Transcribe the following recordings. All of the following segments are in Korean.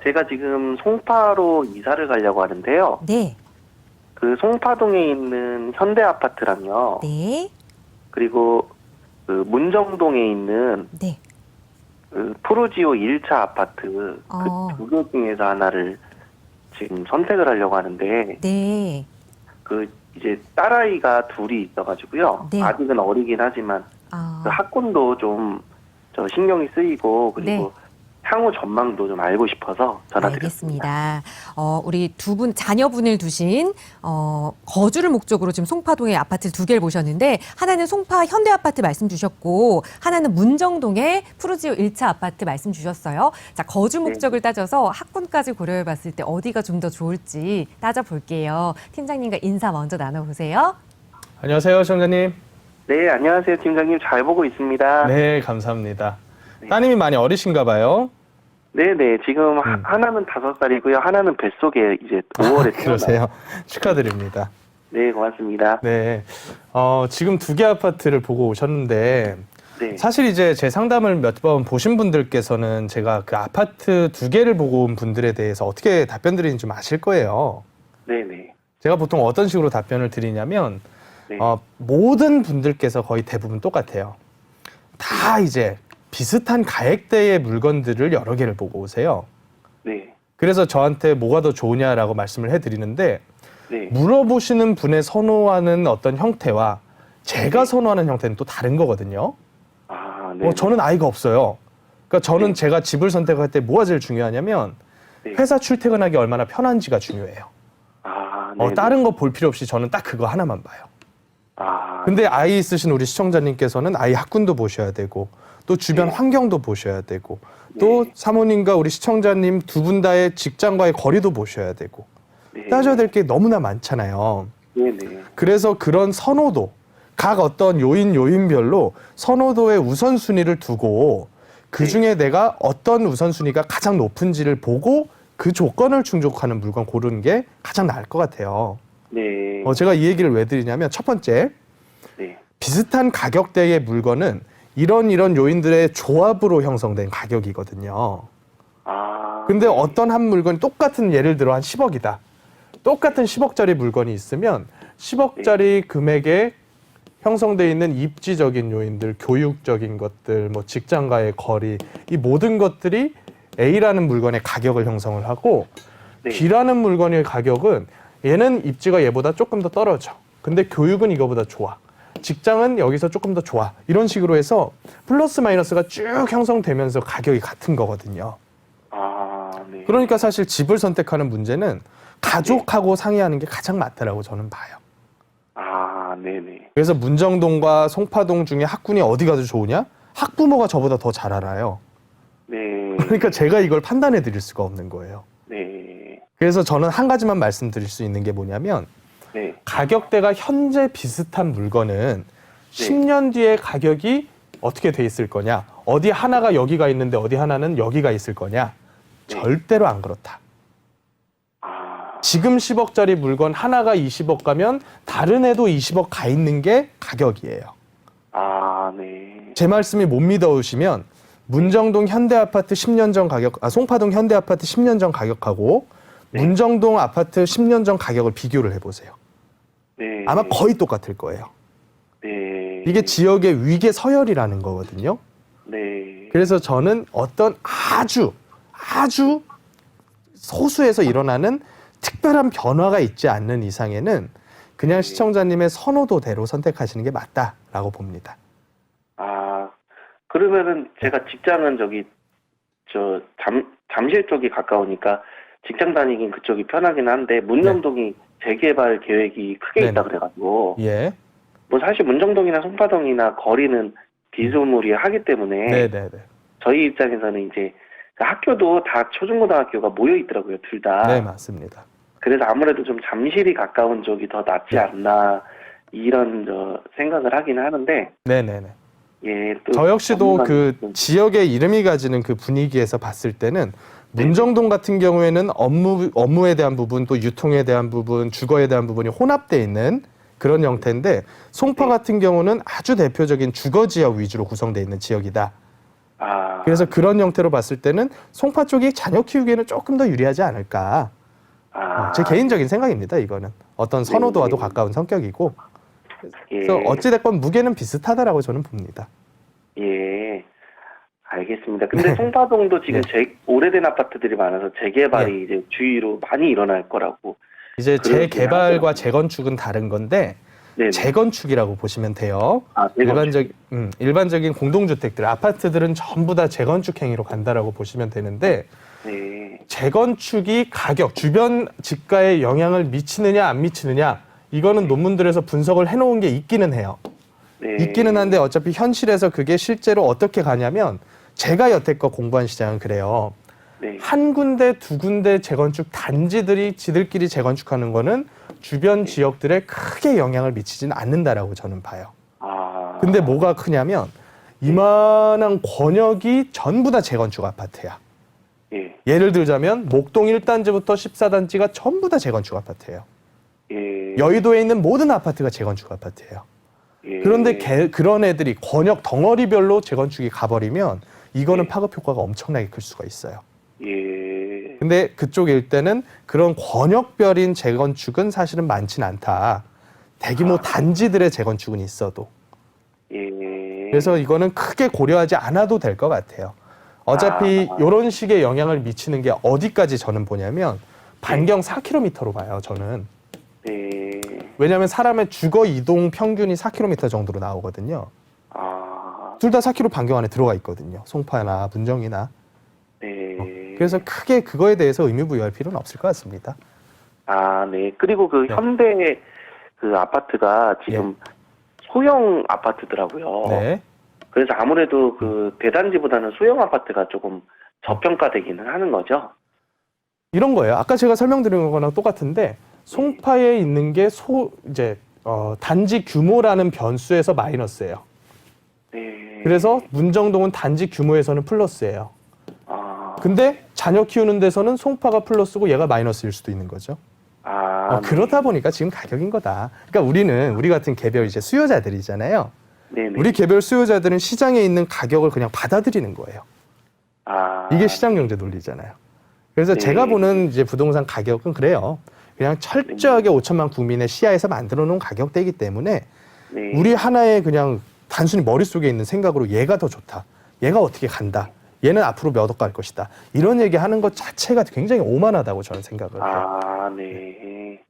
제가 지금 송파로 이사를 가려고 하는데요. 네. 그 송파동에 있는 현대 아파트랑요. 네. 그리고 그 문정동에 있는 네. 그 프로지오 1차 아파트 어. 그 두 개 중에서 하나를 지금 선택을 하려고 하는데 네. 그 이제 딸아이가 둘이 있어가지고요. 네. 아직은 어리긴 하지만 아. 그 학군도 좀 저 신경이 쓰이고 그리고 향후 전망도 좀 알고 싶어서 전화드렸습니다. 알겠습니다. 우리 두 분 자녀분을 두신 거주를 목적으로 지금 송파동에 아파트 두 개를 보셨는데 하나는 송파 현대 아파트 말씀 주셨고 하나는 문정동의 푸르지오 1차 아파트 말씀 주셨어요. 자, 거주 목적을 따져서 학군까지 고려해 봤을 때 어디가 좀 더 좋을지 따져 볼게요. 팀장님과 인사 먼저 나눠 보세요. 안녕하세요, 시청자님. 네, 안녕하세요, 팀장님. 잘 보고 있습니다. 네, 감사합니다. 따님이 많이 어리신가 봐요. 네네, 지금 하나는 5살이고요. 하나는 뱃속에 이제 5월에 태어나요. 그러세요. 축하드립니다. 네, 고맙습니다. 네, 지금 두 개 아파트를 보고 오셨는데 네, 사실 이제 제 상담을 몇 번 보신 분들께서는 제가 그 아파트 두 개를 보고 온 분들에 대해서 어떻게 답변 드리는지 좀 아실 거예요. 네네. 제가 보통 어떤 식으로 답변을 드리냐면 네. 모든 분들께서 거의 대부분 똑같아요. 다 이제 비슷한 가액대의 물건들을 여러 개를 보고 오세요. 네. 그래서 저한테 뭐가 더 좋으냐라고 말씀을 해드리는데 네. 물어보시는 분의 선호하는 어떤 형태와 제가 선호하는 형태는 또 다른 거거든요. 아, 네. 저는 아이가 없어요. 그러니까 저는 네. 제가 집을 선택할 때 뭐가 제일 중요하냐면 네. 회사 출퇴근하기 얼마나 편한지가 중요해요. 아, 네. 다른 거 볼 필요 없이 저는 딱 그거 하나만 봐요. 아, 근데 아이 있으신 우리 시청자님께서는 아이 학군도 보셔야 되고 또 주변 네. 환경도 보셔야 되고 또 네. 사모님과 우리 시청자님 두 분 다의 직장과의 거리도 보셔야 되고 네. 따져야 될 게 너무나 많잖아요. 네네. 그래서 그런 선호도, 각 어떤 요인별로 선호도의 우선순위를 두고 그중에 내가 어떤 우선순위가 가장 높은지를 보고 그 조건을 충족하는 물건 고르는 게 가장 나을 것 같아요. 네. 제가 이 얘기를 왜 드리냐면 첫 번째, 네. 비슷한 가격대의 물건은 이런 요인들의 조합으로 형성된 가격이거든요. 아. 근데 어떤 한 물건이 똑같은 예를 들어 한 10억이다. 똑같은 10억짜리 물건이 있으면 10억짜리 금액에 형성되어 있는 입지적인 요인들, 교육적인 것들, 뭐 직장과의 거리, 이 모든 것들이 A라는 물건의 가격을 형성을 하고 네. B라는 물건의 가격은 얘는 입지가 얘보다 조금 더 떨어져. 근데 교육은 이거보다 좋아. 직장은 여기서 조금 더 좋아. 이런 식으로 해서 플러스 마이너스가 쭉 형성되면서 가격이 같은 거거든요. 아, 네. 그러니까 사실 집을 선택하는 문제는 가족하고 상의하는 게 가장 맞다라고 저는 봐요. 아, 네네. 그래서 문정동과 송파동 중에 학군이 어디가 더 좋으냐? 학부모가 저보다 더 잘 알아요. 네. 그러니까 제가 이걸 판단해 드릴 수가 없는 거예요. 네. 그래서 저는 한 가지만 말씀드릴 수 있는 게 뭐냐면 네. 가격대가 현재 비슷한 물건은 10년 뒤에 가격이 어떻게 돼 있을 거냐? 어디 하나가 여기가 있는데 어디 하나는 여기가 있을 거냐? 네. 절대로 안 그렇다. 아, 지금 10억짜리 물건 하나가 20억 가면 다른 애도 20억 가 있는 게 가격이에요. 아, 네. 제 말씀이 못 믿어오시면 문정동 현대아파트 10년 전 가격, 송파동 현대아파트 10년 전 가격하고 네. 문정동 아파트 10년 전 가격을 비교를 해보세요. 네. 아마 거의 똑같을 거예요. 네. 이게 지역의 위계 서열이라는 거거든요. 네. 그래서 저는 어떤 아주 소수에서 일어나는 특별한 변화가 있지 않는 이상에는 그냥 시청자님의 선호도대로 선택하시는 게 맞다라고 봅니다. 아, 그러면은 제가 직장은 잠실 쪽이 가까우니까 직장 다니긴 그쪽이 편하긴 한데 문정동이 재개발 계획이 크게 있다 네네. 그래가지고 예. 뭐 사실 문정동이나 송파동이나 거리는 비스무리하기 때문에 네네네. 저희 입장에서는 이제 그 학교도 다 초중고등학교가 모여 있더라고요, 둘 다. 네, 맞습니다. 그래서 아무래도 좀 잠실이 가까운 쪽이 더 낫지 않나 이런 생각을 하긴 하는데 네네네. 예, 또 저 역시도 그 전문가님- 지역의 이름이 가지는 그 분위기에서 봤을 때는 문정동 같은 경우에는 업무에 대한 부분, 또 유통에 대한 부분, 주거에 대한 부분이 혼합되어 있는 그런 형태인데 송파 같은 경우는 아주 대표적인 주거 지역 위주로 구성되어 있는 지역이다. 아, 그래서 그런 형태로 봤을 때는 송파 쪽이 자녀 키우기에는 조금 더 유리하지 않을까. 제 개인적인 생각입니다. 이거는 어떤 선호도와도 네. 가까운 성격이고. 예, 그래서 어찌됐건 무게는 비슷하다라고 저는 봅니다. 예, 알겠습니다. 근데 송파동도 지금 네. 오래된 아파트들이 많아서 재개발이 이제 주위로 많이 일어날 거라고. 이제 그러긴 재개발과 하더라고요. 재건축은 다른 건데 네네. 재건축이라고 보시면 돼요. 아, 재건축. 일반적인 공동주택들, 아파트들은 전부 다 재건축 행위로 간다라고 보시면 되는데 네, 재건축이 가격, 주변 집가에 영향을 미치느냐 안 미치느냐 이거는 논문들에서 분석을 해놓은 게 있기는 해요. 네. 있기는 한데 어차피 현실에서 그게 실제로 어떻게 가냐면 제가 여태껏 공부한 시장은 그래요. 네. 한 군데, 두 군데 재건축 단지들이 지들끼리 재건축하는 거는 주변 지역들에 크게 영향을 미치지는 않는다라고 저는 봐요. 아, 근데 뭐가 크냐면 이만한 권역이 전부 다 재건축 아파트야. 예, 예를 들자면 목동 1단지부터 14단지가 전부 다 재건축 아파트예요. 예, 여의도에 있는 모든 아파트가 재건축 아파트예요. 예. 그런데 그런 애들이 권역 덩어리별로 재건축이 가버리면 이거는 예. 파급 효과가 엄청나게 클 수가 있어요. 예, 근데 그쪽 일대는 그런 권역별인 재건축은 사실은 많진 않다. 대규모 단지들의 재건축은 있어도. 예. 그래서 이거는 크게 고려하지 않아도 될 것 같아요. 어차피 이런 식의 영향을 미치는 게 어디까지 저는 보냐면 반경 4km로 봐요, 저는. 네. 왜냐하면 사람의 주거 이동 평균이 4km 정도로 나오거든요. 아, 둘 다 4km 반경 안에 들어가 있거든요. 송파나 문정이나. 네. 그래서 크게 그거에 대해서 의미 부여할 필요는 없을 것 같습니다. 아, 네. 그리고 그 네. 현대 그 아파트가 지금 소형 아파트더라고요. 네. 그래서 아무래도 그 대단지보다는 소형 아파트가 조금 저평가되기는 하는 거죠. 이런 거예요. 아까 제가 설명드린 거랑 똑같은데 송파에 있는 게 단지 규모라는 변수에서 마이너스예요. 네. 그래서 문정동은 단지 규모에서는 플러스예요. 아, 근데 자녀 키우는 데서는 송파가 플러스고 얘가 마이너스일 수도 있는 거죠. 네. 그러다 보니까 지금 가격인 거다. 그러니까 우리 같은 개별 이제 수요자들이잖아요. 네네. 우리 개별 수요자들은 시장에 있는 가격을 그냥 받아들이는 거예요. 아, 이게 시장 경제 논리잖아요. 그래서 네. 제가 보는 이제 부동산 가격은 그래요. 그냥 철저하게 5천만 국민의 시야에서 만들어 놓은 가격대이기 때문에 네. 우리 하나의 그냥 단순히 머릿속에 있는 생각으로 얘가 더 좋다. 얘가 어떻게 간다. 얘는 앞으로 몇 억 갈 것이다. 이런 얘기 하는 것 자체가 굉장히 오만하다고 저는 생각을 해요. 아, 네.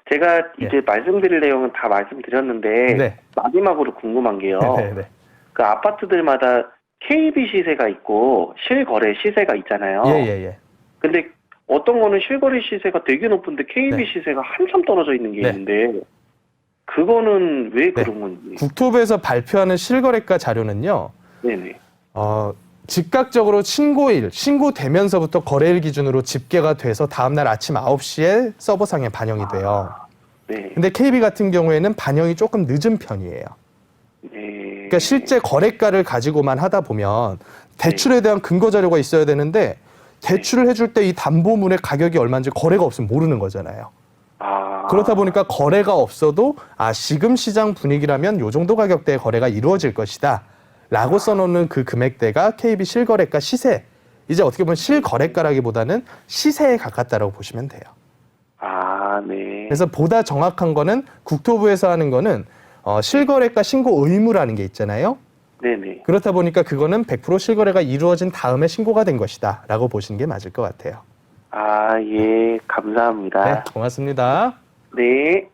제가 이제 말씀드릴 내용은 다 말씀드렸는데 네. 마지막으로 궁금한 게요. 네. 그 아파트들마다 KB 시세가 있고 실거래 시세가 있잖아요. 예. 근데 어떤 거는 실거래 시세가 되게 높은데 KB 네. 시세가 한참 떨어져 있는 게 네. 있는데 그거는 왜 그런 건지. 국토부에서 발표하는 실거래가 자료는요. 네네. 즉각적으로 신고되면서부터 거래일 기준으로 집계가 돼서 다음날 아침 9시에 서버상에 반영이 돼요. 네. 근데 KB 같은 경우에는 반영이 조금 늦은 편이에요. 네. 그러니까 실제 거래가를 가지고만 하다 보면 대출에 대한 근거 자료가 있어야 되는데 대출을 해줄 때 이 담보물의 가격이 얼마인지 거래가 없으면 모르는 거잖아요. 아. 그렇다 보니까 거래가 없어도 지금 시장 분위기라면 요 정도 가격대의 거래가 이루어질 것이다 라고 써놓는 그 금액대가 KB 실거래가 시세, 이제 어떻게 보면 실거래가라기보다는 시세에 가깝다라고 보시면 돼요. 아, 네. 그래서 보다 정확한 거는 국토부에서 하는 거는 실거래가 신고 의무라는 게 있잖아요. 네네. 그렇다 보니까 그거는 100% 실거래가 이루어진 다음에 신고가 된 것이다 라고 보시는 게 맞을 것 같아요. 아, 예. 감사합니다. 네, 고맙습니다. 네.